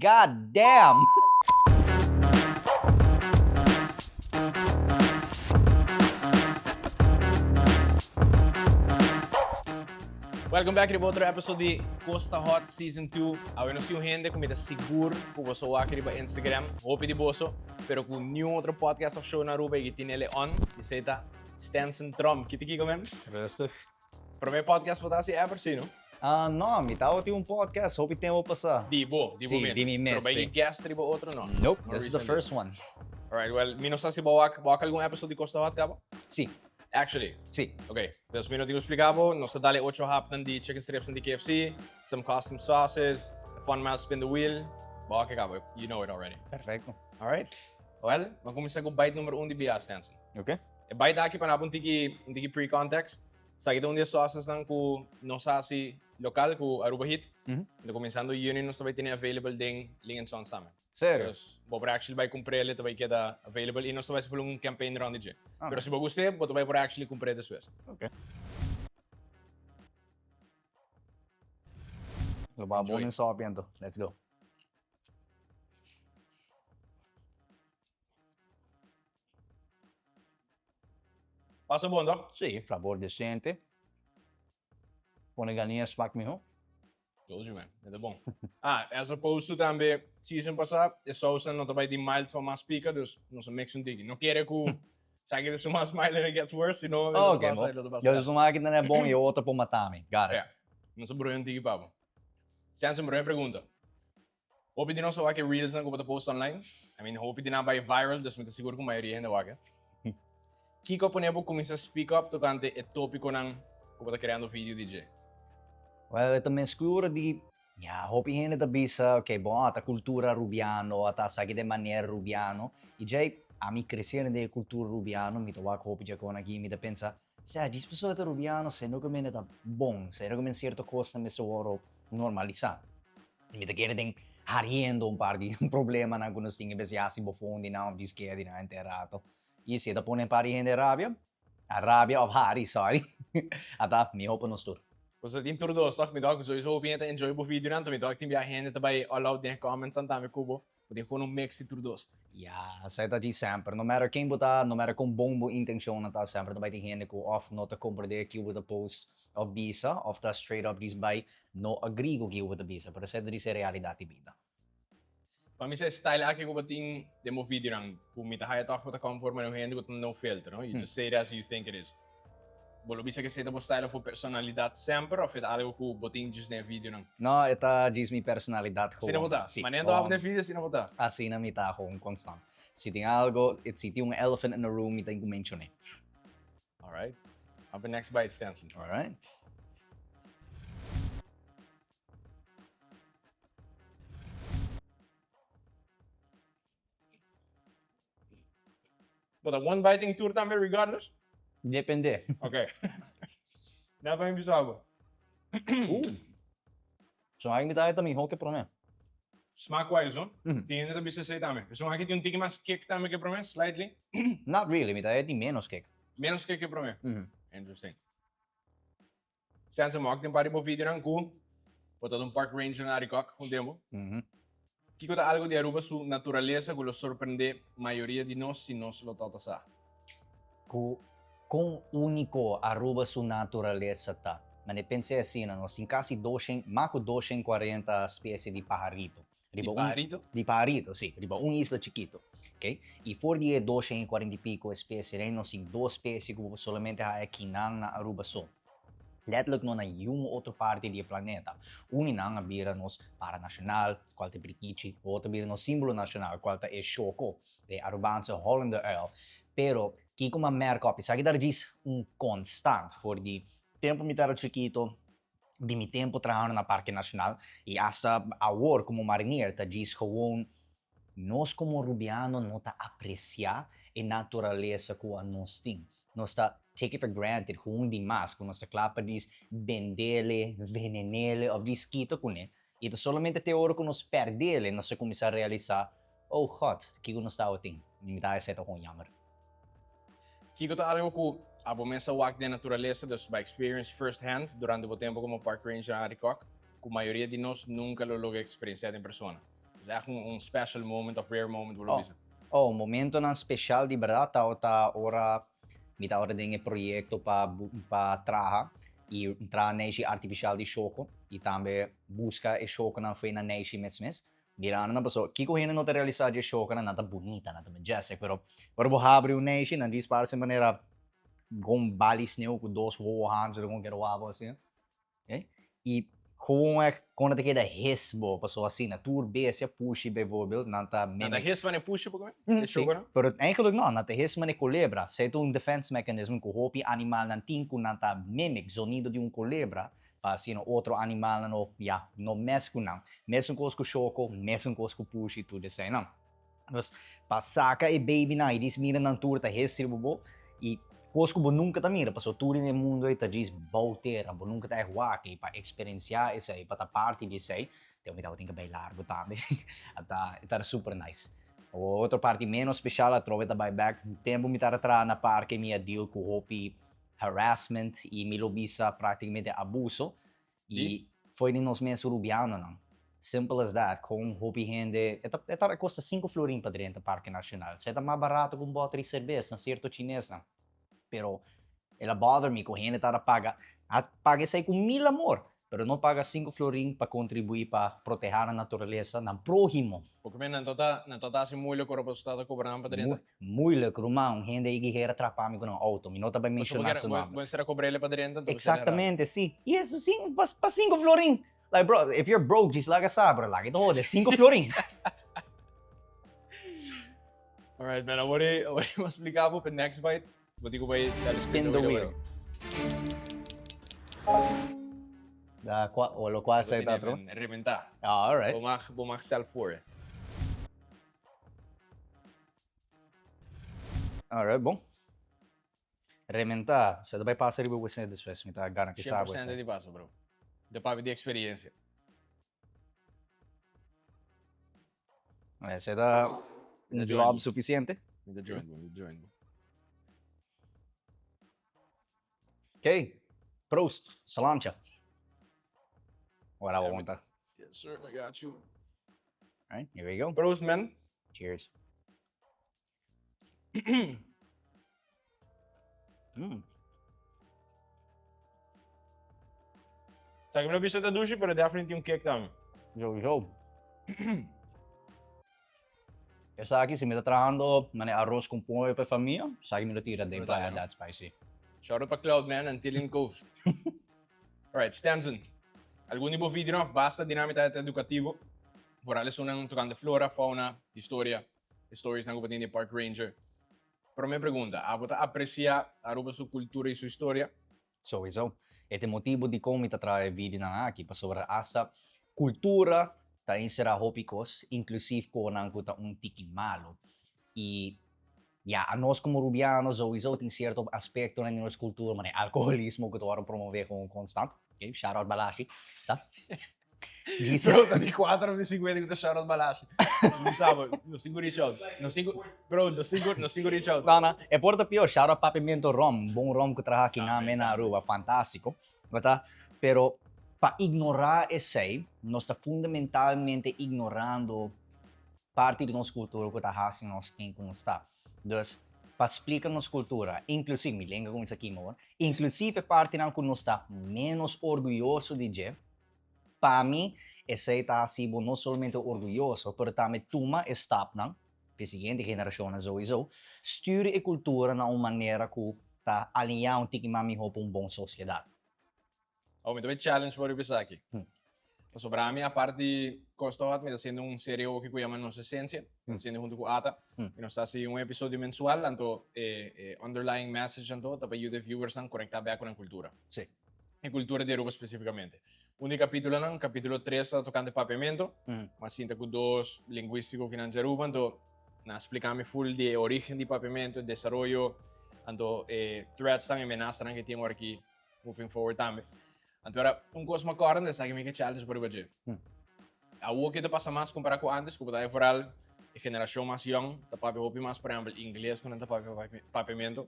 God damn! Welcome back to outro episode de Costa Hot Season 2. Agora não sei o gente como está seguro que você vai aqui no Instagram, hope de bosso, pero com nenhum outro podcast of show na Aruba que tem ele on, e se está Stanson Tromp. Que te aqui comen? Rustig. Para meu podcast você assim ever sim, não? Não, me tava tem podcast, hope tempo passar. Dibo Sim, di mi Pero mes, vai sim. guest tribo outro não? Nope, More this is the recently. first one. Alright, well, mi não sei se bawak algum episode de Costa Hot cabo? Sim, Actually, sim. okay. Dus mi não digo explicavo, nós dali 8 hapnan de chicken strips de KFC, some custom sauces, a fun mile spin the wheel. Bawak cabo, you know it already. Perfeito. Alright? Well, vamos começar com o bite número 1 de BA, Stanson. Ok. E bite aqui para um tiki pre-context. Sa kita um dia sauces nang ku nosasi local ku Aruba Heat. Então começando o Union nós também tem available ding Ling Sons também. Sério? Dus we actually vai comprar ele também que é available e nós também se um campaign round de. Okay. Pero se você gostar, você vai por actually comprar depois. Ok. Lo babonin só vendo. Let's go. Passa bom, não? Sim, sabor decente. Põe galinha smack melhor. Told you, man. É bom. As opposed to também, season passado, a sauce não também de mild para mais pica, dus nós mix um tiki. Não quero que sabe que isso mais mild and it gets worse, senão Ok, eu sou uma que não é bom e outra para matar me. Got it. É. Não sou bronho um tiki papo. Sense bronho pergunta. Hope de não só que reels não que post online. I mean, hope de não vai viral, dus me seguro que a maioria ainda vai. Kiko ponebo começa a speak up tocante o tópico nang que tá criando vídeo DJ. Well, ito men siguro di hopi hene da bisa, ok, bom, ata cultura rubiano, ata sa de maniera rubiano. E già a mi crescere de cultura rubiano, mi tawak hopi già con aqui, mi da pensa, se dis pessoa da rubiano, se no come da bom, se no come certo costa me so normalizar. E mi da quere den hariendo un par di problema na algunos tinge besi asi bofondi na di schedi na interato. E se da pone pari hende rabia of hari, sorry. Ata mi hopo no stur. Você tem tudo dois, tá? Me dá que sowieso hoop je te enjoy o vídeo dan, me dá que tem via gente também allow den comments aan tame kubo. Porque gewoon mix de tudo dois. Ja, sai da di sempre. No matter quem botar, no matter com bombo intenção na tá sempre, também tem gente que off nota compreender aqui with the post of bisa, of the straight up diz by no agree com aqui with the bisa, pero sai da di realidade vida. Para mim, esse style aqui que eu tenho demo vídeo dan, que me tá aí tá com conforme no gente com no filter, no? You just say it as you think it is. Bolo bisa que seja style for personalidade sempre, ou é algo que botin just na vídeo não? No, esta diz mi personalidade Sim, não botar. Mas nem do na vídeo, sim não botar. Assim na mita com constant. Se tem algo, se tem elephant in the room, me tem que mencionar. Alright. Up the next bite, Stanson. Alright. But a one biting tour também regardless? Depende. Ok. Dá para mim algo. So, aí me dá também hoke para mim. Smaak-wise, no? Tinha ainda bisa say também. So aqui tem um tique mais kick também que para mim, slightly. Not really, me dá de menos kick. Menos kick que para mim. Interesting. Sense mo tem para o vídeo não com botar um park ranger na Aricok com demo. Que conta algo de Aruba sua natureza que lo surpreende maioria de nós se nós lo tata Com único Aruba su natureza tá. Mas eu pensei assim, nós tem quase 240 espécies de pajarito. De pajarito? De pajarito, sim. Riba isla chiquito. Ok? E por dia 240 e pico espécies, nós tem 2 espécies que solamente há aqui na Aruba só. Letterlijk nog naar een outra parte do planeta. Uninang abira nos para nacional, qual te brikichi, outra abira nos símbolo nacional, qual te é choco, de Arubaanse Hollander Ale. Pero, kiko ma merk op, sabe dar diz constant for die tempo me era chiquito, de mi tempo trabalhando na Parque Nacional, e hasta agora como marinier, tá diz gewoon, nós como rubiano não tá apreciar a natureza que nós tem. Nós tá take it for granted, gewoon demais, quando nós tá clapa diz vendele, venenele, of diz quito com ele. E tá solamente até a hora que nós perdele, nós tá começar a realizar, oh God, que nós tá o tem, me dá essa com jammer. Kiko tá algo que a bomesa wak de natureza, dus by experience first hand, durante o tempo como park ranger na Aricok, que a maioria de nós nunca lo logra experienciar em persona. is echt een special moment of rare moment voor Oh. Bisa. Oh, momento na special di verdad ta ora mita ora dinge proyecto pa traha e tra neishi artificial di choco e também busca e choco na foi na neishi mes. Dirana na paso kiko hina no te realizar de choco na nata bonita nata majestic pero bo abre un neishi na dispara se maneira com balis neo com dois hands com quero avo assim okay? E gewoon kon het de hisbo paso assim na tour base pushi bijvoorbeeld nata Dat is van een push op sim, pero eigenlijk não, nata hisma ne culebra, se tu defense mechanism que hopi animal nan tinku nata mimic sonido de culebra, pa assim outro animal no no mesco não, mesmo com os choco, mesmo com os pushi tudo isso não. Mas pa saca e baby na, e diz mira nan tour ta hisbo e Cosco bo nunca ta mira, paso tudo no mundo e ta diz bautera, bo nunca ta huaki pa experienciar isso aí, pa ta parte disso aí, te me dá tem que bailar bo também, tá super nice. Outra parte menos especial, a trove da buyback, tempo me taratra na parque minha deal com hopi harassment e me lobisa praticamente abuso e foi nos meses urubiano não. Simple as that, com hopi gente, esta custa 5 florin para dentro do Parque Nacional, se tá mais barato com bottle de cerveja, na certo chinês não. Pero ela bother me com gente tá paga isso aí com mil amor, pero não paga 5 florin para contribuir para proteger a natureza, não próximo. Porque men nantota assim muito para o estado cobrando para dentro. Moeilijk, Romão, gente aí que atrapar me com um auto, me não tá bem mencionar isso não. Você será cobrar ele para dentro? Exatamente, sim. E isso sim, para 5 florin. Like bro, if you're broke, just like a sabra, like ito de 5 florin. Alright, man, agora eu vou explicar para o next bite. Vou te vai Spin the wheel. Da lo quase sai tá bro. Reventar. All right. Vou mag self voor. All right, bom. Reventar, você vai passar riba você depois, me tá gana que sabe. 100% de passo, bro. Depois de experiência. Você dá um job suficiente? Me join. Ok. Prost. Salancha. Agora vou montar. Yes, sir. I got you. All right, here we go. Prost, man. Cheers. Sa que me lo viste da douche, pero definitely um cake também. Jogo. Essa aqui, se me tá trabajando arroz com pollo para família, sabe que me lo tira de para that spicy. Shout out para Cloudman and Tilling Coast. Alright, Stanson. Algum tipo de vídeo não basta dinâmica educativo. Vooral is zo'n tocando flora, fauna, história, stories na companhia de Park Ranger. Pero me pergunta, você aprecia Aruba sua cultura e sua história? Sowieso. Este motivo de como está trazendo vídeo na aqui para sobre esta cultura tá insera hópicos, inclusive com tiki malo. E a nós como rubianos, sowieso tem certo aspecto na nossa cultura, mas alcoolismo que tu promover com constante. Okay? Shout out Balashi, tá? Bro, tá de 4 ou de 50 que tu shout out Balashi. Não sabe, no 5 reach out. Bro, no 5 reach out. Não, é porta pior, shout out Papimento Rom, bom rom que trabalha aqui na Aruba, fantástico. Pero para ignorar esse aí, nós está fundamentalmente ignorando parte da nossa cultura que está fazendo nós quem como está. Então, para explicar nossa cultura, inclusive, me lembro com isso aqui, amor, inclusive parte não que nós está menos orgulhoso de Jeff, para mim, esse aí está assim, não somente orgulhoso, mas também toma stop não, para a seguinte geração, sowieso, stuur a cultura de uma maneira que está alinhando com uma boa sociedade. Oh, me também challenge para o aqui. Sobre a minha parte, gostou de fazer uma série que chama Nossa Essência, sendo junto com a Ata. E nós fazemos episódio mensual, então, underlying message, então, para ajudar os viewers a conectar bem com a cultura. Sim. A cultura de Aruba especificamente. Capítulo 3 está tocando papiamento, mas cinta com 2 linguístico que não é Aruba, então, nós explicamos full de origem de papiamento, desenvolvimento, então, threats e ameaças que temos aqui, moving forward também. Então, coisa mais corrente, sabe que me challenge para o budget. A o que passa mais comparado com antes, como está foral, a geração mais young, está para mais, por exemplo, inglês quando está para papiamento.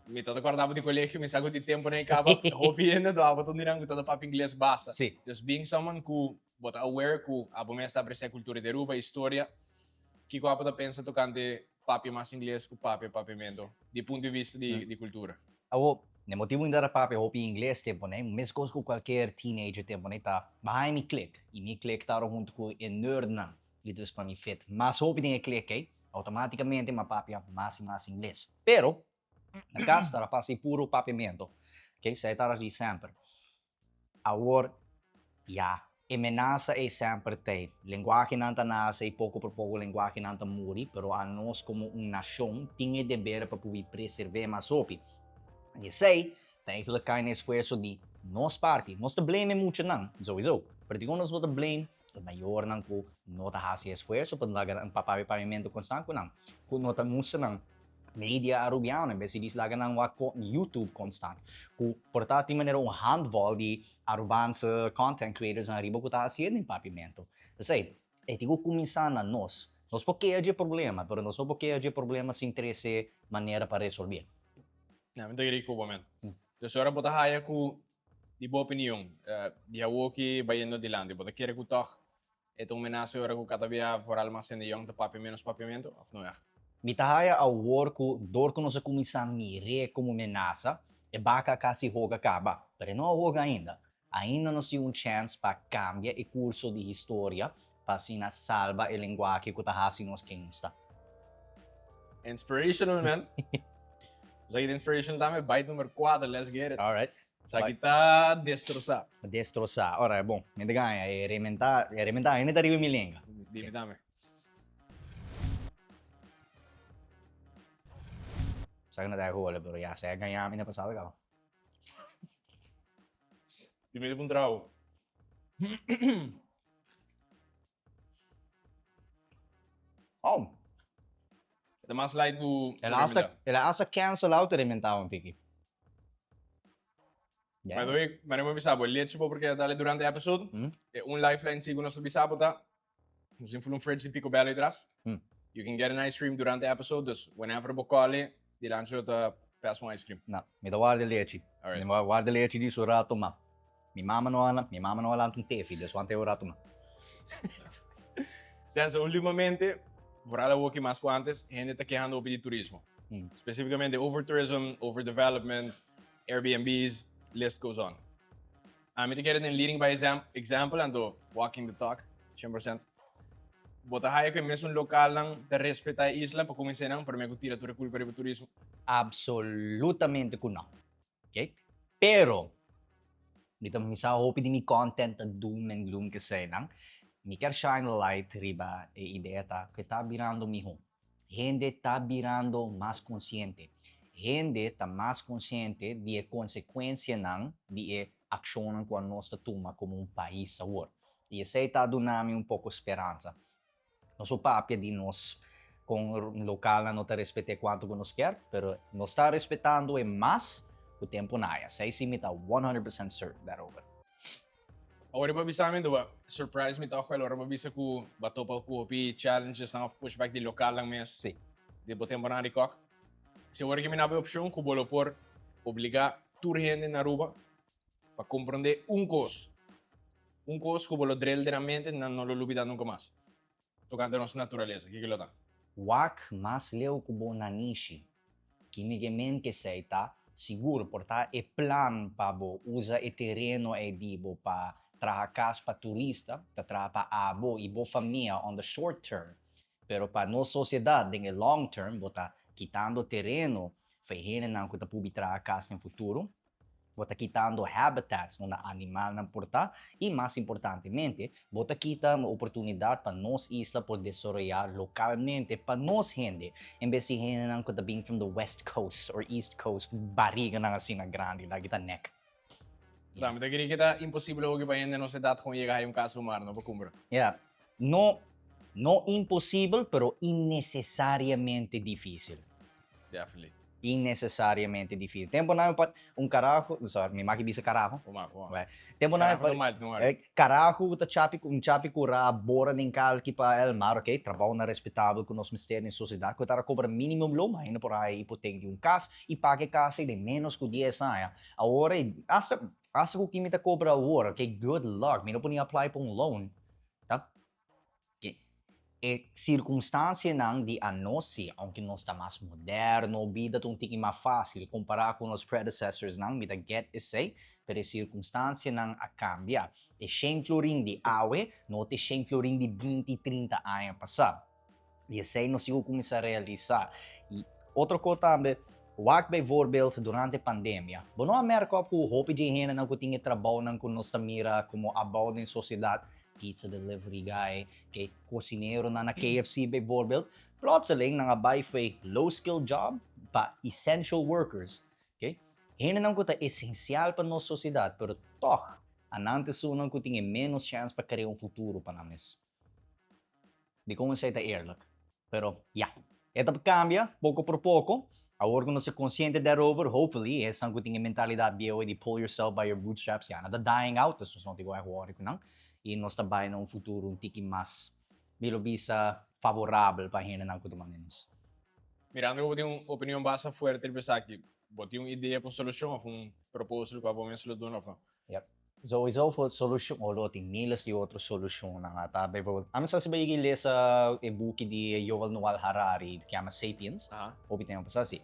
Me todo acordava de colégio, me saco de tempo na capa, hopi ainda do aba tudo irang todo papo inglês basta. Sim. Just being someone who but aware que a bom está apreciar a cultura de Aruba, história, que a da pensa tocante papi mais inglês que papi mendo, de ponto de vista de cultura. Ako, ne motivo ainda era papi hopi inglês tempo, né? Mesmo coisa com qualquer teenager tempo, né? Tá, bahai mi click. E mi click tá junto com o nerd não. E dus para mi fit. Mas hopi tem click, okay? Automaticamente ma papi mais inglês. Pero, na casa tá passei puro papimento. Okay? Sai tá de sempre. Agora, ja, amenaza é sempre tem. Linguagem não tá nasa e pouco por pouco linguagem não tá muri, pero a nós como nação tinha dever para poder preservar mais hopi. E sei, tem que colocar no esforço de nós parte. Nós te blame muito não, sowieso. Pero quando nós te blame, o maior não que não tá fazendo esforço para lagar um papamento constante não. Quando não tá muito não. Media arubiano, besi dis laga ng wako YouTube constant. Ku portati maneira handval de arubanse content creators na riba ku ta asiya ng papimento. Kasi, tigo começar na nós. Nós porque é de problema, pero nós porque é de problema sem ter essa maneira para resolver. Não, muito gostei com man. Então, agora bota haya com de boa opinião, de algo que vai indo adiante. Bota querer que toque, uma ameaça agora que cada vez for almacén de young de papimento, ou não é? Mitahaya a worko, dorko no sa kumisa mire como amenaça, e baka kasi hoga kaba. Pero não hoga ainda. Ainda nós temos chance para cambiar o curso de história para sina salva a linguagem que tahasi nos quem está. Inspirational, man. Sa inspirational dame, bite number 4, let's get it. All right. Sa kita destrozar. Destrozar. Ora, bom, me ganha, rementar, ainda tá riba mi língua. Dime, dame. Sa na tayo hula, pero ya, saya ganha na pasada ka. Dime de um trago. Oh, É mais light que ela hasta cancel out rementar um tiki. Mas doy, maremo bisabo, ele tipo porque dale durante o episódio, lifeline sigo nosso bisabo tá. Nos influen fridge de Pico Bello atrás. You can get an ice cream durante o episódio, dus whenever bocale, di lancio ta pass um ice cream. Não, me dá guarda leite. Alright. Me guarda leite disso rato ma. Mi mama não ala um tefi, desu ante o rato ma. Senza, ultimamente, vooral ook in mais antes, gente está quejando over de turismo. Especificamente over-tourism, over-development, Airbnbs, list goes on. I'm going to get it in leading by example and walking the talk, 100%. Bota haya que mesmo local lang de respetar a isla para começar não, para me tira tudo culpa para o turismo. Absolutamente que não. Okay? Pero, dito misa hope di mi content na doom and gloom kasi nang mi quer shine light riba e ideia ta que tá virando miho. Gente tá virando mais consciente. Gente tá mais consciente de consequência nang de ação que nós toma como país sa world. E essa tá dando namin pouco esperança. Nosso papel de nós com o local não te respeite quanto que nos quer, pero nós está respeitando e mais o tempo naia. Sa isi mi ta 100% certain that over. Agora para bisa amin doa, surprise me ta kwelo, para bisa ku bato pa ku pi challenges na pushback de local lang mes. Sim. De botem para na cock. Se agora que me nabe opção ku bolo por obligar tur gente na Aruba para compreender cos. Cos ku bolo drill de na mente na não lo lubida nunca mais. Tocante a nossa natureza, que lo dá? Wak mas leu kubo na nishi. Kinigemen que seita, seguro portar e plan para bo usa e terreno e dibo para trakas pa turista, para pa abo e bo família on the short term. Pero pa no sociedade em long term, bota quitando terreno, feihere nang kuta pubi trakas no futuro. Bota quitando habitats no animal na porta e mais importantemente, bota quita uma oportunidade para nós isla por desarrollar localmente para nós gente, em vez de gente nang kuta being from the west coast or east coast, barriga nang assim na grande, lá kita neck. Dame, te queria que tá impossível o que vai na nossa idade com chegar a caso humano, não para cumprir. Yeah, no impossível, pero innecesariamente difícil. Definitely. innecessariamente difícil. Tempo namin pa, carajo, sorry, may makibisa carajo. Puma. Right? Tempo namin pa, Normal, normal. carajo, chapi kura, bora ng kalki pa el mar, okay? Trabalho na respetável com os mistérios em sociedade, que tara cobra minimum loma, ainda por aí hipotec de cas, e pague casa de menos que 10 anos. Agora, asa ko kimita cobra agora, okay? Good luck, may não poni apply pa loan, tá? E circunstância não de anosi, aunque não está mais moderno, vida um tique mais fácil, comparar com os predecessors não, me get esse, pero circunstância não a cambia. E 100 florin de awe, não te 100 florin de 20, 30 anos passar. E esse não se começar a realizar. E outra coisa também, wak bijvoorbeeld durante a pandemia. Bono Amerika po hope de hena não tinha trabalho não com nós mira como about na sociedade, pizza delivery guy, kay cocinero na KFC bijvoorbeeld. Plotseling nangabay foi low skill job pa essential workers. Okay? Hena não kuta essencial para nossa sociedade, pero toch anante sunan ko tinha menos chance para criar futuro para namis. Di como sei ta eerlijk. Pero ja, ito cambia pouco por pouco. Agora que não se consciente daarover, hopefully, essa é uma mentalidade boa de pull yourself by your bootstraps. Ja, nada dying out, isso não te vai agora que não. E nós também num futuro tique mais, bilo bisa favorável para gente não cutumanenos. Mirando que tem uma opinião bastante forte, ele pensa que tem uma ideia para solução, ou propósito para a solução, não? Yep. Sowieso voor solution, although tem miles de outras soluções na ata. Amin sa si bayigi sa e-book di Yuval Noah Harari, que chama Sapiens. Obi tem pa si.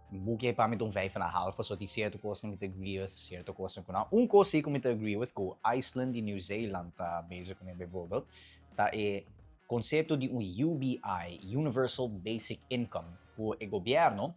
Boek é para mim 5,5, so tem certo coisa que me agree with, certo coisa que não. Coisa que me agree with, ko Iceland e New Zealand tá basic com bijvoorbeeld. Tá é conceito de UBI, Universal Basic Income, o governo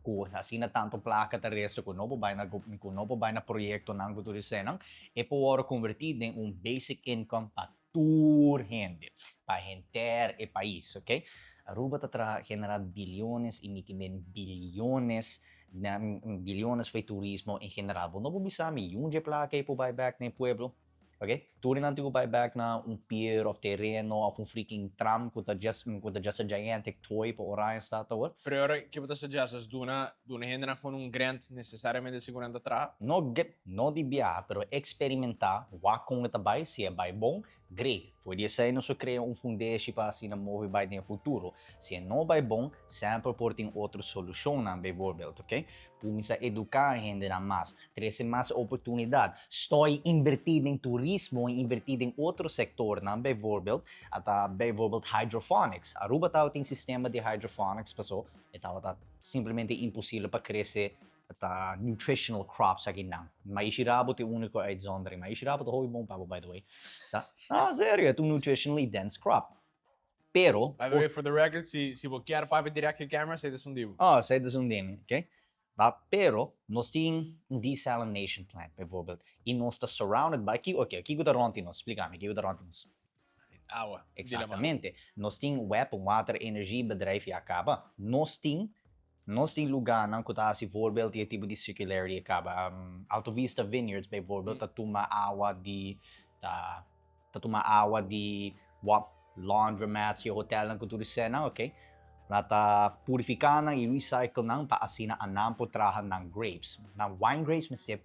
ko asina tanto placa terrestre ko no ba na proyecto ng guturisenang e po convertido em basic income para tur gente, para gente e país, okay? Aruba tatra genera billones e mitimen billones na billones foi turismo em geral. No po bisami yung je placa e po buyback na pueblo. Okay? Turin natin ko buyback na pier of terreno of freaking tram kuta just a gigantic toy po Orion statue. Pero agora que você suggeres, duna gente na com grant necessariamente segurando atrás? No di biya, pero experimentar, wak kung itabay, siya bay bom, great. Pwede sa ino so crea fundation pa sina mo bay no futuro. Siya no bay bom, sempre por ting outro solution na bijvoorbeeld, okay? Pumisa educar gente na mas, trece mas oportunidade. Estou invertido em turismo, invertido em outro sector na bijvoorbeeld, at bijvoorbeeld hydroponics. Aruba tao ting sistema de hydroponics paso, itaw ta simplesmente impossível para crescer nutritional crops aqui não. Mas Ishirabo é o único exondre. Mas Ishirabo é um bom papo, by the way. Tá? Sério, é um nutritionally dense crop. Pero... By the way, for the record, se você quer papo direto com a câmera, você desundível. Você desundível, ok? Tá? Pero, nós temos desalination plant, bijvoorbeeld. E nós está surrounded by... Ok, aqui que ronti nós, explica-me, aqui que ronti nós. Água. Exatamente. Nós temos water energy bedrijf e acaba. Nós temos lugar não kuta si voorbeeld die tipo de circularity acaba. Autovista Vineyards bijvoorbeeld, tatuma água de laundromats e hotel ng kuturisena, okay? Nata purificar nang i-recycle nang paasina anang putrahan ng grapes. Na wine grapes may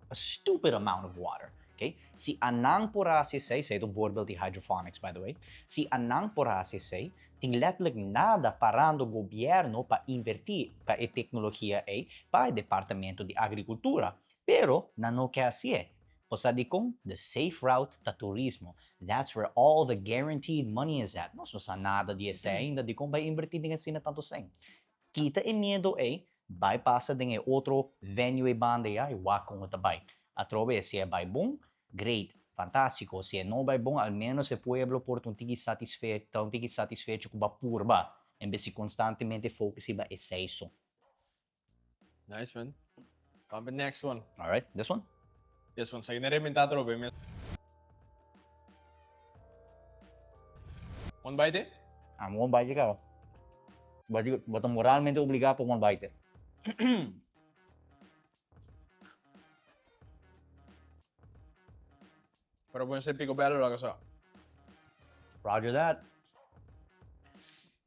a stupid amount of water. Okay? Si anang porasi say itong voorbeeld de hydroponics by the way, si anang porasi say tingletleg nada parando gobyerno pa invertir pa e teknolohiya pa Departamento de Agricultura. Pero nano kasi posadikong the safe route ta turismo. That's where all the guaranteed money is at. No so sa nada di esa ainda di kung ba invertir din sina tanto sen. Kita e miedo bypassa din outro venue e banda wakong utabay. Atrobe se é bom, great. Fantástico, se não vai bom, ao menos o pueblo por um tigre satisfeito com a purba, em vez de constantemente focar em isso. Nice, man. On the next one. All right, this one? This one. Sa inarimentar trobe. One bite? One bite ka. Basta moralmente obrigado por one bite. Pero puede ser Pico Bello lo que sea. Roger that.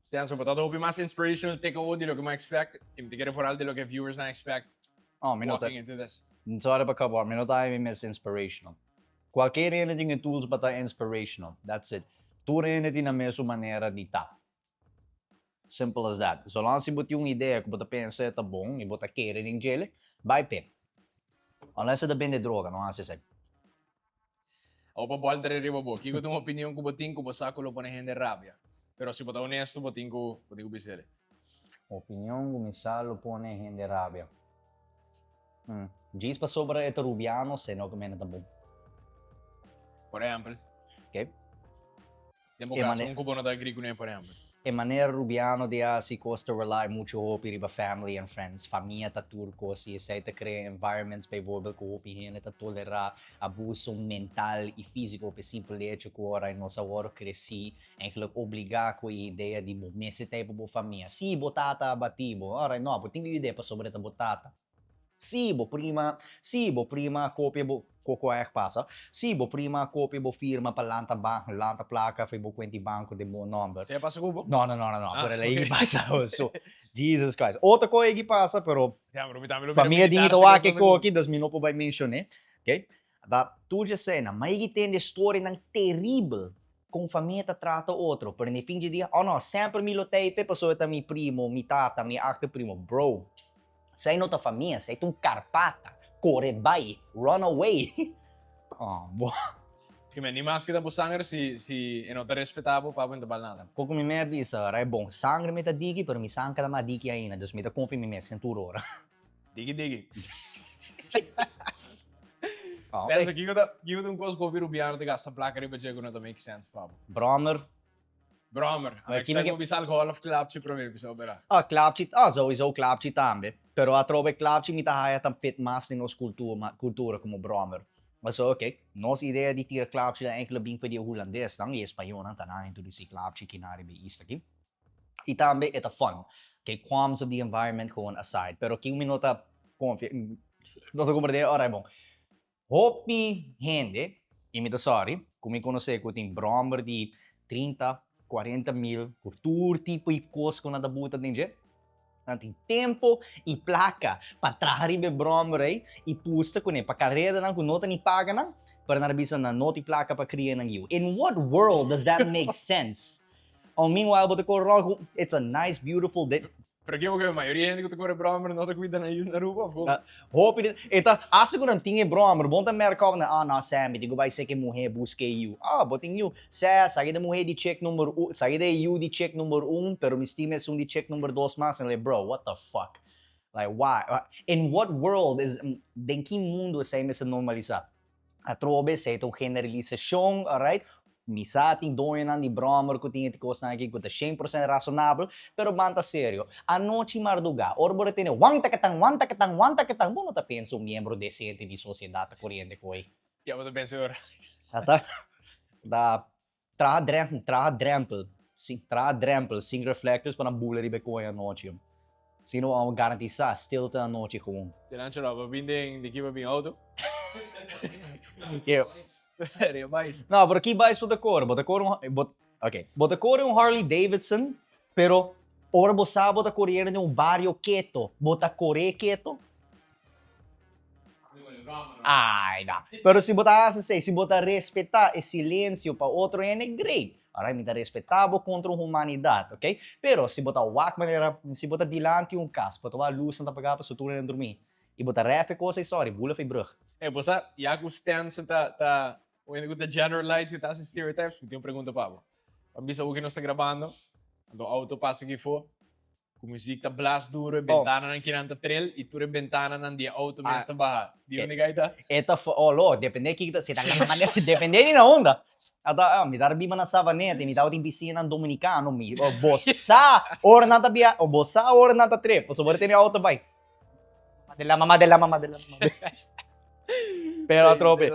Stanson, but hope mais inspirational take o de lo que me expect. E me quero falar de lo que viewers não expect. Oh, minuto. Walking into this. Sorry para acabar, minuto ay miss inspirational. Qualquer anything in tools bata inspirational. That's it. Tudo anything na mesma maneira de tá. Simple as that. So lang si buti yung ideia kung bata pensa tá bom, e bota querer em gele, vai pe. Unless é depende de droga, não acho assim. O pa bol dere riba bo. Kiko tung opinion ko boting ko basa ko lo pa de rabia. Pero si bota honesto boting ko bisele. Opinião começar lo pone gente rabia. Diz para sobre este rubiano, se não comenta tá bom. Por exemplo. Ok? Tempo caso um cubo não tá agree com ele, por exemplo. E maneira rubiano de assim costa rely muito hope riba family and friends, família tá turco, se aceita criar environments para envolver com hope gente tá tolerar abuso mental e físico por simples hecho que ora nossa hora cresci, em que obrigar com a ideia de messe tempo para família. Se botata abativo, ora não, eu tenho ideia para sobre essa botata. Se bo prima copia bo coco é passa. Se bo prima copia bo firma para lanta banco, lanta placa, foi bo quanti banco de bo number. Você passa cubo? No, por aí que passa. So, Jesus Christ. Outra coisa que passa, pero família de ito que ko aqui, 2 minutos vai mencionar, ok? Da tu já sei, na mas que tem história não terrível com família trata outro, pero no fim de dia, oh no, sempre me lotei pe pessoa tá mi primo, mi tata, mi acto primo, bro. Sai nota família, sai tu carpata, corre vai, run away. Oh, boh. Que me animas kita po sangre si não te respeitava para não bal nada. Kung mi mer bisa, é bom, sangre me tá digi, pero mi sangre tá ma digi ainda, dus me tá confirme me cinturora. Digi. Oh, Senso que eu tenho coisa que ouvir o biar de gasta placa riba chego não make sense, Pablo. Brommer. Ik stel me bisal golf klapje probeer bisa obera. Klapje, sowieso klapje tambe. Pero a trove klapje mi tahaya tam fit mas ng cultura como Brommer. So, okay, nos ideia de tirar klapje da enkele bing voor die Hollandes, dan is Espanhol, dan tanahin to si klapje kinari be is aqui. E tambe ito fun. Okay, qualms of the environment gewoon aside. Pero kung minota, nota ko de ora bom. Hopi gente, imita sorry, kung mi conosce ko ting Brommer di 30, 40 mil, por tipo e coisa que nada buta ninja. Tem tempo e placa para trazer o Brommer aí e pusta com ele para carreira não com nota nem paga não para na bisa na nota e placa para criar não. In what world does that make sense? Meanwhile, but it's a nice, beautiful day. Pero que a maioria gente que tu corre Brommer não tá cuidando aí na Aruba, hope ita asa ko nang tinge Brommer, bonta merkaw na na Sammy, digo vai ser que mulher busque you. Boting you. Saí da mulher de check número 1, saí da you de check número 1, pero mis times de check número 2 mas, like, bro, what the fuck? Like, why? In what world is den que mundo sai nessa normalizar? A trobe sa itong generalização, alright? Misa ating doinan di Brommer ko tingin tikos na ko ta 100% razonável, pero banta sério. Anoche marduga, orbore tene wang takatang, bono ta penso membro decente di sociedade corrente ko eh. Ja, wat ben je Ata da tra drempel, sing reflectors para bula ribe ko anoche. Sino ang garantisa still ta anoche ko. Tirante lá, binding de que vai auto. Yeah. Sério, mais. Não, pero aqui vais para a cor Harley Davidson, pero ora você bota correr de barrio quieto, bota correr quieto. Ai, não. Pero se botar respeitar e silêncio para outro é great. Alright, me dá respeitável contra a humanidade, ok? Pero se botar wak maneira, se botar dilante caso, botar a luz não pagar para sutura dormir. E botar ref coisa sorry, bula foi brug. Você, já que o Stanson tá when the generalize it as stereotypes, me tem uma pergunta para bisa o que nós está gravando, quando o auto passa aqui for, com música tá blast duro, ventana não querendo trail e tu ventana não dia auto mesmo está barra. Dio onde gaita? Depende que você tá depende na onda. Mi dar bima na savanete, mi tawag piscina ng Dominicano, bossa or nata trip, so bora tenho auto vai. Madela. Pero trope,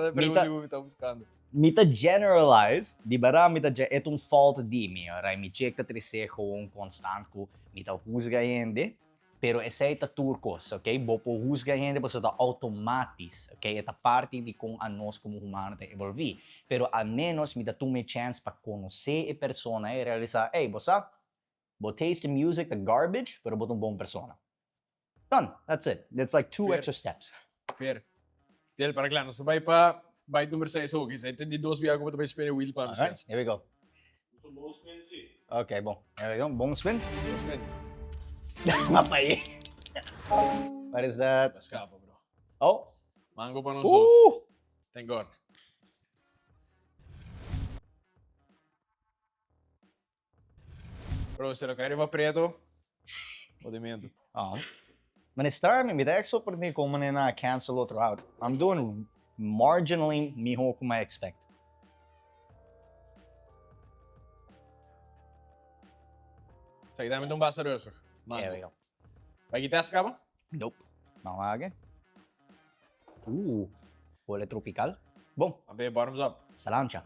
mita generalize, di ba etong fault di mi, right? Mi check ta trese kung constant ko, mita husga yende, pero essa ta turcos, okay? Bopo husga yende, pero ta automatis, okay? Esta parte de kung anos como humano te evolvi. Pero al menos mita tume chance pa conocer a persona e realizar, hey, bossa, Bo taste the music, the garbage, pero botong bong persona. Done. That's it. It's like 2 Fair. extra steps. Fair. Tel, para claro, sabay pa, bite number 6 okay. Sa ito di dos biya ko pa tapos spin wheel pa. Alright, here we go. Okay, bong. Here we go. Bong spin. Spin. Mapay. What is that? Escapa, bro. Oh. Mango pa ng Ooh! sauce. Thank God. Bro, se lo cae preto. Movimento. Oh. Men start me det extra por ni como na cancel outro out. I'm doing marginally mijo como I expect. Sa kita itong basta rin. Here we go. Pagitas ka ba? Nope. Mawage. Pole tropical. Bom. Abe, bottoms up. Salancha.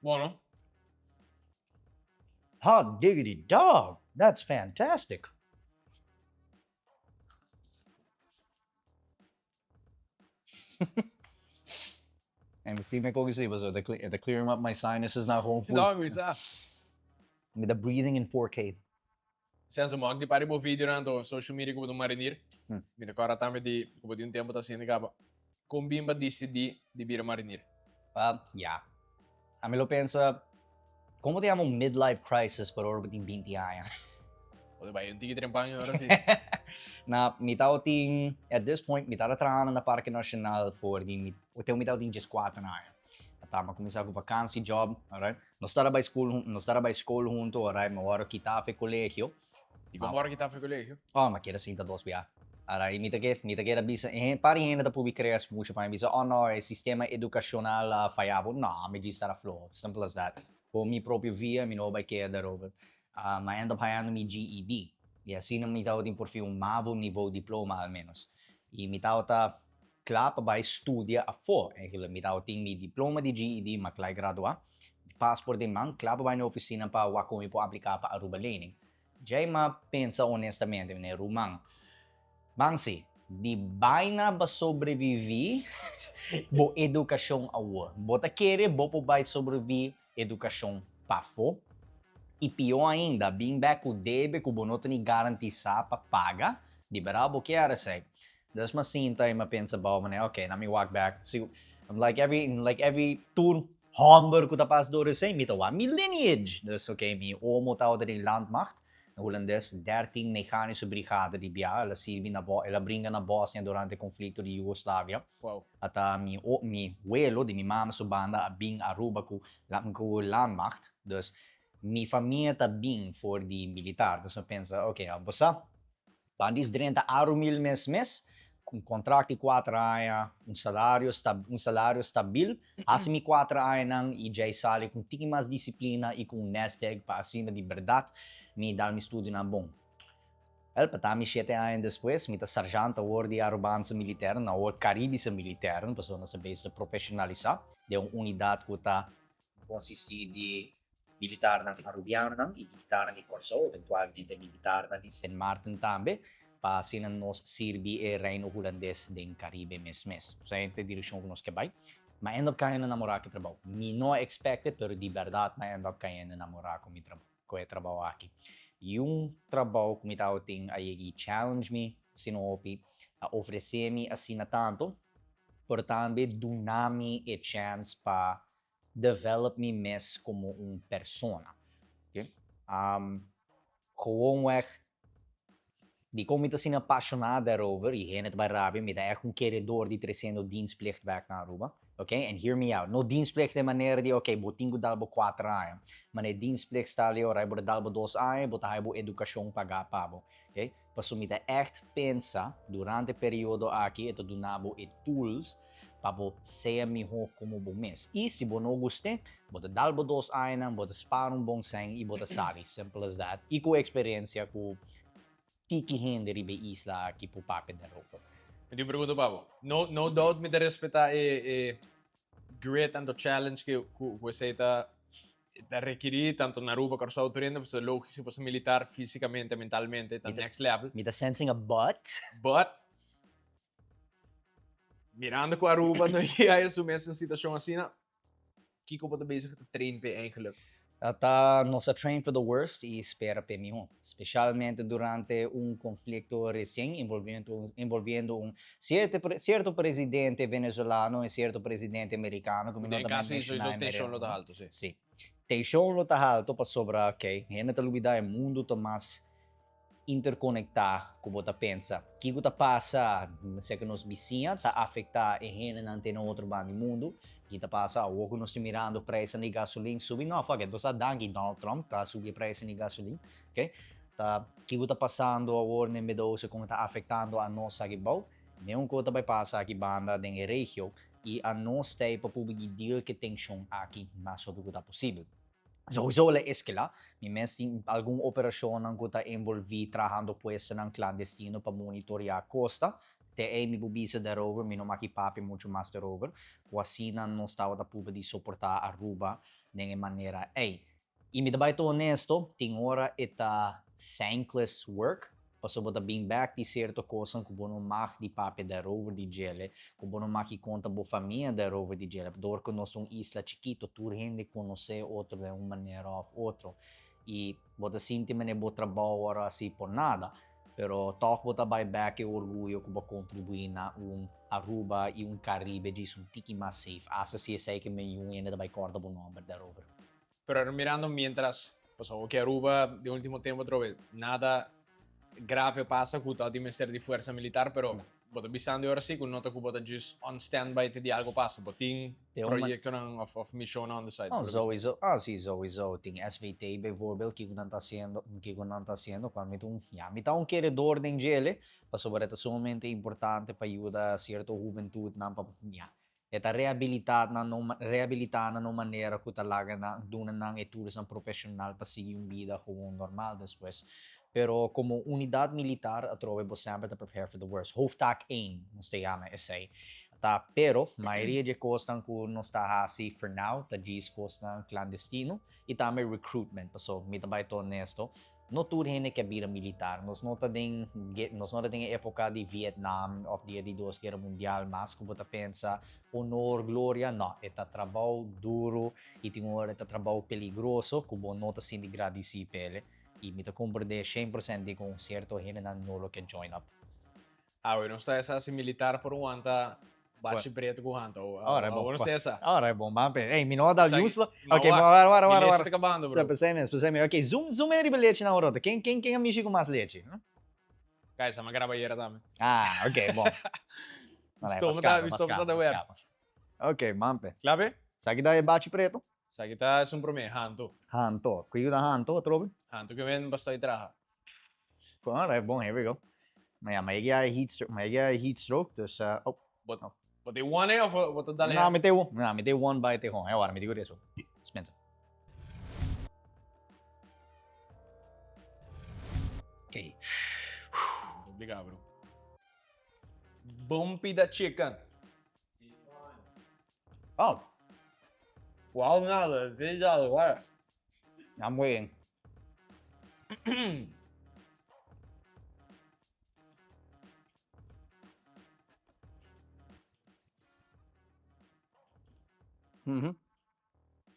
Bueno. Hot diggity dog. That's fantastic. And if you make all see, so the clearing up my sinuses now home food. Não, isa. With the breathing in 4K. Senso mo, di pare mo video na to social media ko marinir. Bita ko tama di ko di un tempo ta sini ka ba. Combin ba di bira marinir. Yeah. A me lo pensa, como te llamo midlife crisis pero orba ting 20 anos. O diba, yung tigi trempang ahora sí. Na mitao ting, at this point, mitara trabajo na Parque Nacional for di, mitao ting just 4 anos. Tama começar com vacancy job, alright? Nós estava by school junto, alright? Mawaro kita fe colegio. E como hora que tá foi colégio? Oh, ma queda sinta dos bia. Alright, mita que bisa, pari ainda da public creas muito para bisa. Oh no, é sistema educacional falhava. Não, me diz era flow. Simple as that. Por mi próprio via, mi no vai queda over. Ma end up hayando mi GED. E assim não me tao tem por fio mavo nível diploma al menos. E me tao ta klapa by studia a fo. Eigenlijk me tao ting mi diploma di GED maklay gradua. Passport de man, klapa by na oficina pa wako mi po aplicar pa Aruba Learning. Jay ma pensa honestamente, né, Rumang. Bangsi, di baina ba sobrevivi bo educação awa. Bota querer bo po vai sobreviver educação pafo. E pior ainda, being back o debe que bonota ni garantisa pa paga, di berabo que era sei. Das mas sinta e ma pensa ba mané, okay, na me walk back. So, I'm like every tour Hamburg ko tapas do sei mitawa mi lineage. Das okay, mi omo tao de landmacht. Holandês 13 mecanische brigade di BIA, ela brinca na Bósnia durante o conflito de Iugoslávia. Wow. At mi abuelo de mi mama su banda bing Aruba ku landmacht. Dus mi família ta bing for di militar. Dus eu pensa, okay, bossa, bandis 30 euro mil mes, com contrato de 4 anos, um salário stabil, assim 4 anos e já sale com tinha mais disciplina e com nest egg para acima de verdade, me dar mi estudo na bom. El patami 7 anos depois, me ta sargento or de arubança militar, na or caribisa militar, pessoa na base de profissionalizar, de uma unidade que ta consiste de militar na Arubiana e militar na Curaçao, eventualmente militar na Saint Martin também. Pa sina nos sirbi e reino holandês den Caribe mes. Sa ente direção que nos que vai. Ma end up kaya na namorar que trabalho. Me não expected, pero de verdade, ma end up kaya na namorar com mi trabalho aqui. E trabalho que mi tao ting aí challenge me, sinopi, oferecer me assim na tanto, por também dunami e chance pa develop me mes como persona. Okay? Gewoon weg die kom niet zien apasionado daarover. Je gaat het bij Rabi, met echt queredor die 300 dienstplicht werkt naar Aruba. Okay? And hear me out. No dienstplicht de maniera di, okay, botingo dalbo 4 anos. Maar ne dienstplicht stalio, rai bo dalbo 2 anos, bota hai bo educação paga pabo. Okay? Paso mita echt pensa, durante o período aqui, ito dunabo e tools, pabo seja melhor como bom mês. E se bo não guste, bota dalbo 2 anos, bota spara bom sangue e bota sabe. Simple as that. E com experiência, com tiki hindi ribe isla aqui pro papel da roupa. Hindi pergunta Pabo. No doubt me te respeta grit and the challenge que você está requerir tanto na Aruba Curaçao turendo, pues lógico se pode militar fisicamente, mentalmente, tá next level. Me tá sensing a butt. But Mirando com Aruba, não ia assumir essa situação assim, não. Que eu posso bezig te trainen bij eigenlijk? Nossa train for the worst e espera para melhor, especialmente durante conflito recém envolvendo certo presidente venezuelano e certo presidente americano, como Em nós também caso isso, mencionamos. tem show no alto, sim. Sim. Tensão lo tá alto para sobrar, ok? Ainda tá lubida é mundo tá mais interconectar, como você pensa. O que está passa, sei que nos vizinhos, está afetar a gente não outro bando do mundo. O que está passa, o que nós estamos mirando preço de gasolina subir, não, fuck it, nós estamos Donald Trump para subir preço de gasolina, ok? O que está passando agora no meio como está afetando a nossa aqui, nenhum coisa vai passar aqui banda da região e a nós tem para publicar deal que tensão aqui, mas sobre o que está possível. Sowieso é escala, mas tem alguma operação que está envolvida trabalhando puesto ng clandestino para monitorear a costa. Te é mi bubisa darover, mi não maquipapi muito mais darover. O assim não estava da puba de suportar a Aruba de maneira ei. E me dá honesto, tem hora eta thankless work. Paso bota being back di certo cosa que bono mak di papi darover di gele, que bono mak conta bo família darover di gele. Dor que nós isla chiquito, tu gente conhecer outro de uma maneira ou outra. E bota sinti mene bo trabalho ora assim por nada. Pero talk bota back e orgulho que vou contribuir na Aruba e Caribe disso um tiki mais safe. Asa se sei que me ainda vai corda bo number darover. Pero mirando mientras, pues que Aruba de último tiempo otra vez, nada grave passa com o mester de força militar, pero bota bisando agora sim, não tá com bota just on standby te de algo passa, botin projeto of mission on the side. Sowieso, sowieso. Tem SVT, bijvoorbeeld, que não está sendo, quando me dá queredor de gele, passo por é sumamente importante para ajudar a certa juventude na papinha. Eta reabilitar na maneira que talaga na duna ng tourism profissional para seguir vida como normal depois. Pero como unidade militar, a trove bo sempre te prepare for the worst. Hoofdtaak 1, nos te llama essay. Pero, maioria de coisas que nós está assim for now, tá diz coisas clandestino, e também recruitment. So, me também tô honesto, não tudo é que vira militar. Nós não tem época de Vietnam, of dia de Dois Guerra Mundial, mas como você pensa, honor, glória, não. É trabalho duro, e tem hora é trabalho perigoso, como não está sendo agradecido pele. E me compreender 100% de com certo gente não que join up. Não está essa militar por um anta bate preto com anta. Ora é bom. Não sei essa. Ora é bom, mas ei, me não dá usla. Ok, bora. Está acabando, bro. Pensei mesmo. Ok, zoom é leite na hora. Quem é amigo com mais leite? Cara, essa é uma gravadeira também. Ok, bom. Estou da web. Ok, mampe. Clave? Sabe daí bate preto? Sabe tá é um promê, hanto. Cuida da hanto, trobe? Hanto que vem bastante traha. Ora é bom, here we go. Mas é heat stroke, dus But they want it or what the dale? me deu one by te home. Agora me digo isso. Dispensa. Ok. Obrigado, bro. Bumpy the chicken. Oh, Wow, nada, veja agora. I'm waiting.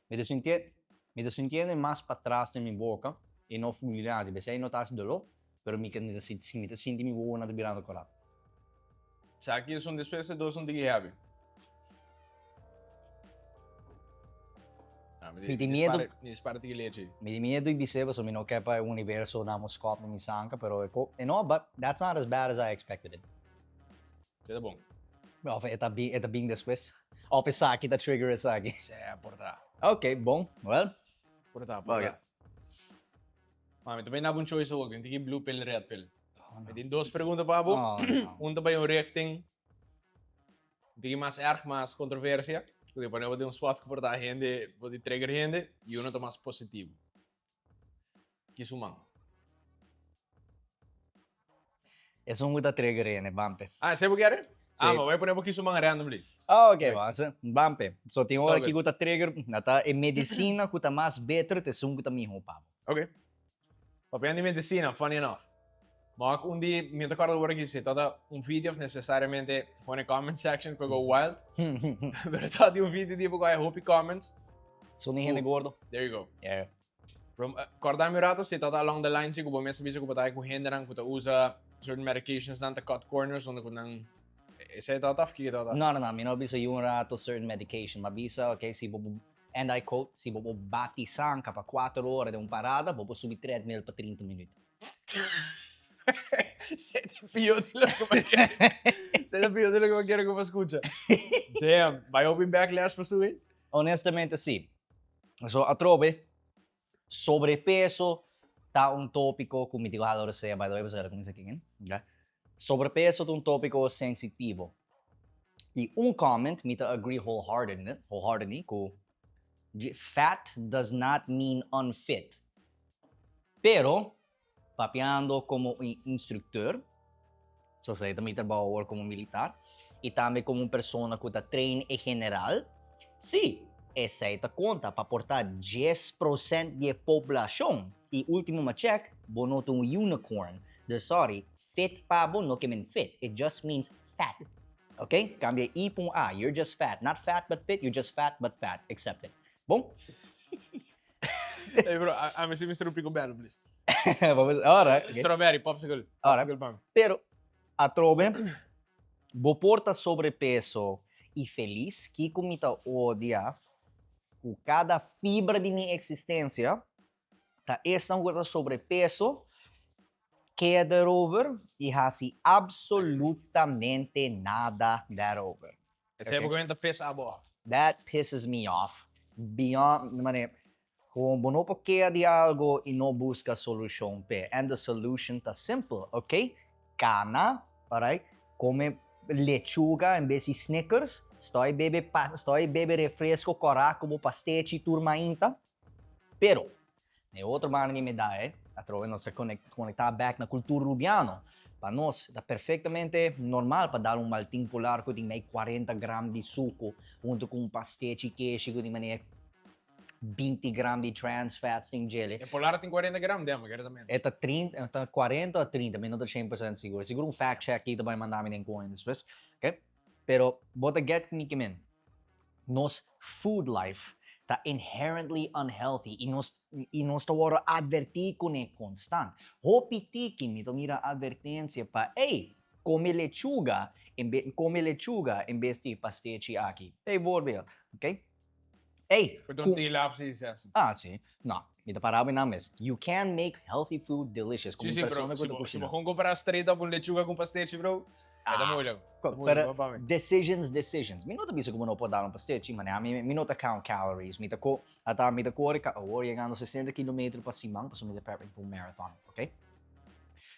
Me sentindo mais para trás da minha boca e não familiar. Você não está dolor, pero me sinto me boa na virando colar. Sabe que são despesas dos um de happy. Me tem medo. Me tem medo e biceba, so me não quer para o universo na moscopa na minha sanca, pero but that's not as bad as I expected it. Tá bom. Well, é bem depois. Ou pensar que tá trigger essa aqui. É, porta. Ok, bom. Well. Porta. Mas também não há um choice hoje, tem que blue pill, red pill. Tem duas perguntas para abo. Também richting. Tem mais erg, mais controversia. Depois eu vou ter spot que porta a gente, vou ter trigger gente, e um mais positivo. Que isso, mano? É só muito trigger, né, Bampe? Sabe o que é? Mas vai pôr um pouquinho isso randomly. Ok, Bampe. Só tem hora que guta trigger, é medicina que tá mais better, te sum que tá melhor, papo. Ok. Papel de medicina, funny enough. Mas dia, me acordo agora que se toda vídeo necessariamente põe comment section para go wild. Pero todo vídeo tipo I hope comments. So ni gente gordo. There you go. Yeah. Acordar mi rato se toda along the line se kubo mesa bisa ko patay ko hinderang ko usa certain medications dan to cut corners onde ko nang ese tota fiki tota. No, mi no bisa yung rato certain medication. Mabisa, okay, si bobo, and I quote, si bobo batisang kapag 4 horas de parada, bobo subir treadmill pa 30 minutos. Se te pido de lo que me quiero que me escucha. Damn, vai open backlash para subir? Honestamente, sí. So, atrobe, sobrepeso, tá un tópico, como digo, ahora sea, by the way, você começa aqui, okay? Sobrepeso é um tópico sensitivo. E comment, me ta agree wholeheartedly, com fat does not mean unfit. Pero, papiando como instructor, so sa também trabalho como militar, e também como persona que treina em general, sim, essa conta para portar 10% da população. E último check, bonoto um unicorn. Sorry, fit pa bo no que mean fit. It just means fat. Okay? Cambia I pong A. You're just fat. Not fat but fit. You're just fat but fat. Accepted. Bom? Hey bro, I'm a Mr. Pico Bello, please. Alright. Okay. Strawberry, popsicle. Alright. Pero, a trobe, bo porta sobrepeso e feliz, que comita odia, com cada fibra de minha existência, tá essa coisa sobrepeso, queda over e hasi absolutamente nada that over. Esse é porque piss abo. That pisses me off. Beyond, mane, kung bono po kaya di algo e no busca solution pe. And the solution tá simple, okay? Cana, alright? Come lechuga em vez de Snickers. Estoy bebe refresco coraco como pastete turmainta. Pero, ne outro mano que me dá, atrove nós conectar back na cultura rubiano. Para nós, é perfeitamente normal para dar maltinho polar que tem 40 gramas de suco, junto com pastete queijo que tem 20 gramas de trans fats em jelly. E polar tem 40 gramas, demo, exatamente. É 40 a 30, mas não estou 100% seguro. Seguro fact check aqui também mandar-me em coin depois, ok? Pero, bota get me que men. Nos food life tá inherently unhealthy e nós tawara advertir com ele constant. Hopiti que me mira advertência para, come lechuga em vez de pastete aqui. Volve, ok? Sim. No, me parava na mesa. You can make healthy food delicious. Sim, bro. Se vamos comprar straight up lechuga com pastete, bro, Pero decisions. Minuto bisa como não pode dar pastete, mas minuto count calories. Minuto chegando 60 km para cima, para me preparing para marathon, ok?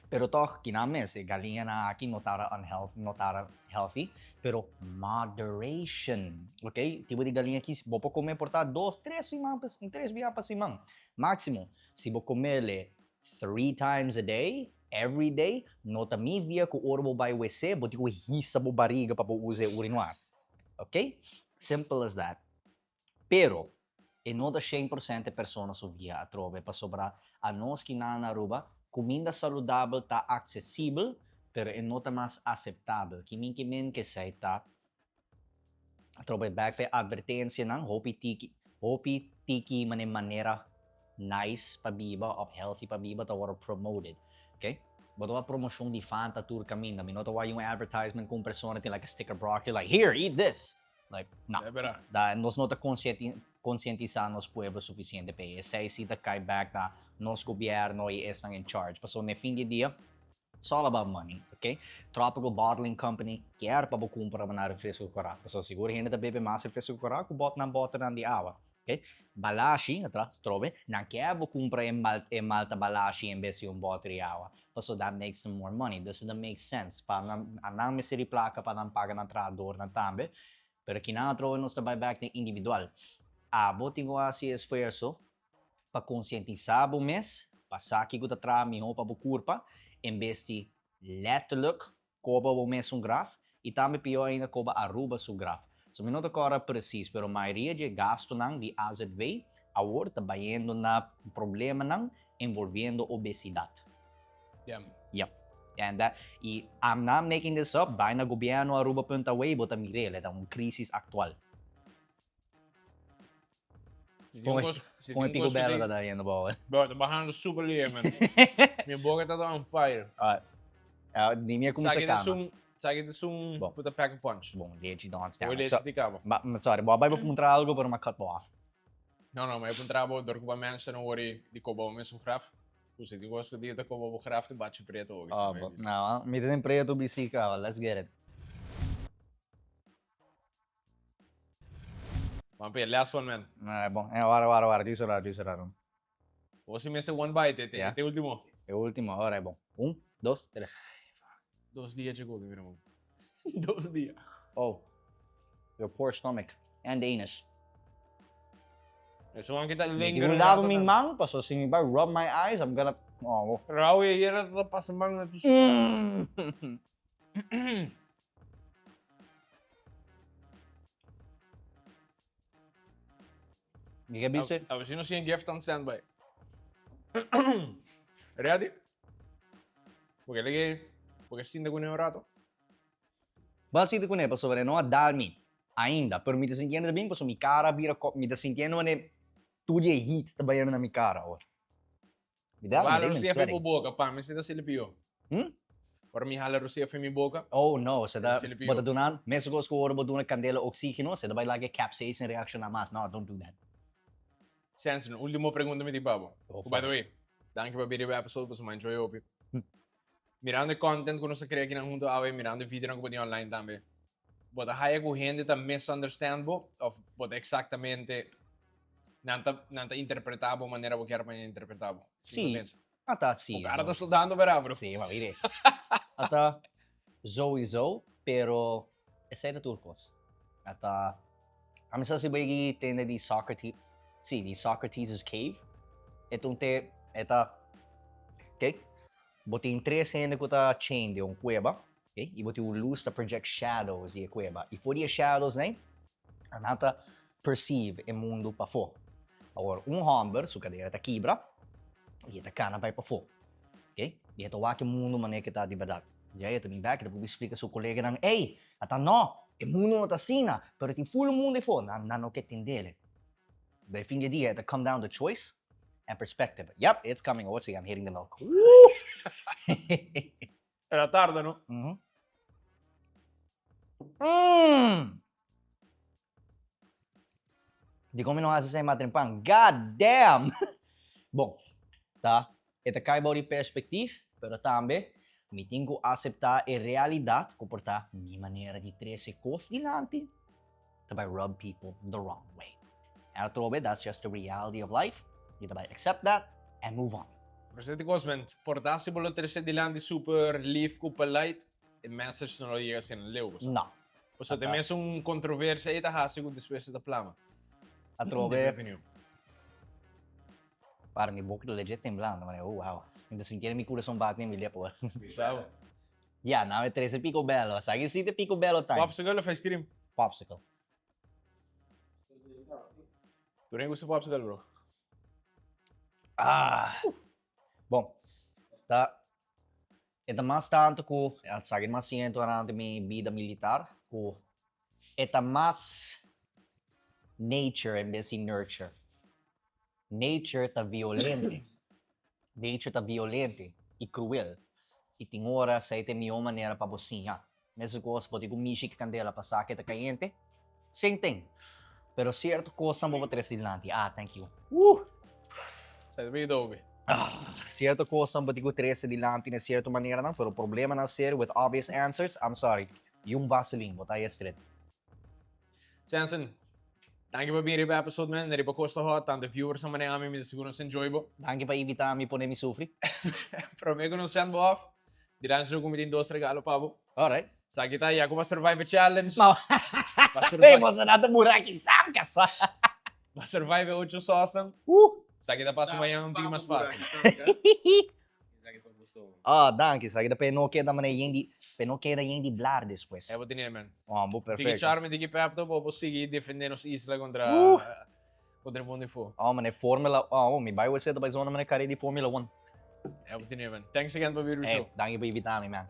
Pero toch, kinames, galinha na aqui notara healthy, pero moderation, ok? Tipo de galinha aqui, se você comer portar 3 dias para cima, máximo. Se você comer 3 times a day, every day, nota mi via ko orbo by WC, boti ko hisa bo bariga pa bo use urinoar. Okay? Simple as that. Pero, e nota 100% persona so via atrove pa sobra a nós que na Aruba, comida saudável tá acessível, pero e nota mais aceitável. Kimin que sai tá atrove back pe advertência nang hopi tiki maneira nice pa biba of healthy pa biba ta were promoted. Okay? But a promotion di Fanta tour kami na minuto wa yung advertisement kung persona like a sticker broccoli like here eat this like no da nos nota conscientizar nos pueblos suficiente pe essa si da kai back da nos gobyerno e estang in charge paso ne fin de dia it's all about money, okay? Tropical Bottling Company quer pa bo compra na refresco coraco paso siguro hindi da bebe mas refresco coraco bot nan di awa. Okay? Balashi, trove, não quer comprar em malta balashi em vez de bote de água. So that makes them more money. Does that make sense? Para não me ser placa para não pagar na trador na tambe, pero aqui não trove nos buyback na individual. Bote ko assim esforço para conscientizar o mês, passar aqui com a trami ou para o curpa, em vez de let look, coba o mês graf, e também pior ainda coba Aruba su graf. So, minuto agora preciso, pero a maioria de gasto nang di azad vei, agora tá bayendo na problema nang envolvendo obesidade. Yeah. Yep. And that, I'm not making this up, vai na gobyerno Aruba.way, bota mirele, é uma crise actual. Com o Pico Bello tá indo boa. Bro, tô barrando super lieve, man. Minha boca tá on fire. Di minha como se calma. Sabe que um puta pack a punch. Bom, leite don't stand. Ou leite de cabo. Sorry, boa, vai para algo para uma cut off. Não, mas eu trabalho door com a mensen não worry de kobo mesmo graf. Dus ik was gedient dat kobo graf de batje preto ook. Não, me tem preto bisica, let's get it. Maar per last one man. Bom, agora, disso lá. Você mesmo one bite, te último. É o último, agora é bom. 1, 2, 3. 2 dias chegou, meu irmão. 2 dias. Oh, your poor stomach and anus. So ang kita linger. Kung labo mi mang, paso sing ba rub my eyes, I'm gonna Rawi, ira ta pasamang na to. Giga bise. Sino siya gift on standby. Ready? Porque sinda ko na rato. Basi ko ne paso no adalmi ainda, pero me desentiendo bem, paso mi cara vira me desentiendo ne tudo é heat tá baiano na minha cara, ó. Me dá Hala Rusia foi por boca, pá, mas você tá silipio. Para mim hala Rusia foi minha boca. Oh no, você dá, bota donan, mesmo que eu bota donan candela oxígeno, você dá vai lá que capsaicin reaction na mas, no, don't do that. Stanson, última pergunta me Babo. By the way, thank you for being here episode, para my enjoy hope. Mirando content que nós cria aqui na junto ave, mirando vídeo que pode online também. Bota haya com gente tá misunderstandable of bota exatamente não interpretava a maneira que quer para interpretar. Sim. Tá sim. O cara tá estudando para bro. Sim, mas mire. Ata Zoe, pero essa é turcos. Ata a mim se bagi tende de Socrates. Sim, de Socrates' cave. Então eta okay? Botin 3 cene que tá chain de cueva, okay? E botin luz to project shadows de cueva. E for the shadows, né? A nata perceive o mundo para fora. Agora, hamburger, sua cadeira tá quebra, e a cana vai para fora. Ok? E ito o mundo maneira que tá de verdade. E aí, eu back, depois explica seu colega ng, ei, ata no, o mundo não tá assim, pero tem full mundo de fora, não quer entender. Daí, fim de dia, it come down to choice and perspective. Yep, it's coming. Oh, see, I'm hitting the milk. Era tarde, não? Di ko minuhasa sa matrimpang. God damn! Bom, tá? Ito cai de perspectiva, pero também me tenho que aceitar a realidade, comportar minha maneira de trazer coisas dilante, to rub people the wrong way. And that's just the reality of life. You accept that and move on. Presidente Cosman, portar-se pelo terceiro dilante super lief, polite, a message não llega sem leu. Não. Você tem mesmo controvérsia aí, tá rápido depois da plama. A trove. Para mi boca legit temblando, man. Oh wow. Ainda sentir mi coração bate nem me lhe por. Sabe? Yeah, now é 13 Pico Bello. Sabe se te Pico Bello time. Popsicle ou ice cream? Popsicle. Tu nem gosta de popsicle, bro? Bom, tá. Ito mas tanto ko, at sa akin mas siyento na minha vida militar, ko ito mas nature em vez de nurture. Nature tá violente. Nature tá violente e cruel. E tem hora sa ito minha maneira para bocinha. Mesmo ko, pode ko mishik candela pa sa akin caliente. Same thing. Pero certo coisa não vou ter silante. Thank you. Sai do Adobe. Certo coisa não vou ter silante na certa maneira não. Pero o problema não ser with obvious answers. I'm sorry. Yung Vaseline, botai straight. Stanson, thank you for being here for episode, man. Nari pa Costa Hot, tanto viewers naman na kami, siguro sa enjoyable. Thank you pa invita mi po na mi sufri. Pero may ko send mo off. Dirán siya kumitin 2 regalo pa po. Alright. Sa kita, ako ma-survive a challenge. Hey, mo sa nato buraki sangkas. Ma-survive 8 sauce lang. Sa kita pa sumayang hindi mas fácil. Danke. Sa kita penoke naman na yung di blar después. Evo din man. Bo perfecto. Digi Charmin, digi Pepto, po sige defender nos isla contra o mundo fo. Man, é Fórmula, mi bairro você tá zona man é cara de Fórmula 1. É o que tinha, man. Thanks again por vir o Hey, show. dank je voor je vitamin, man.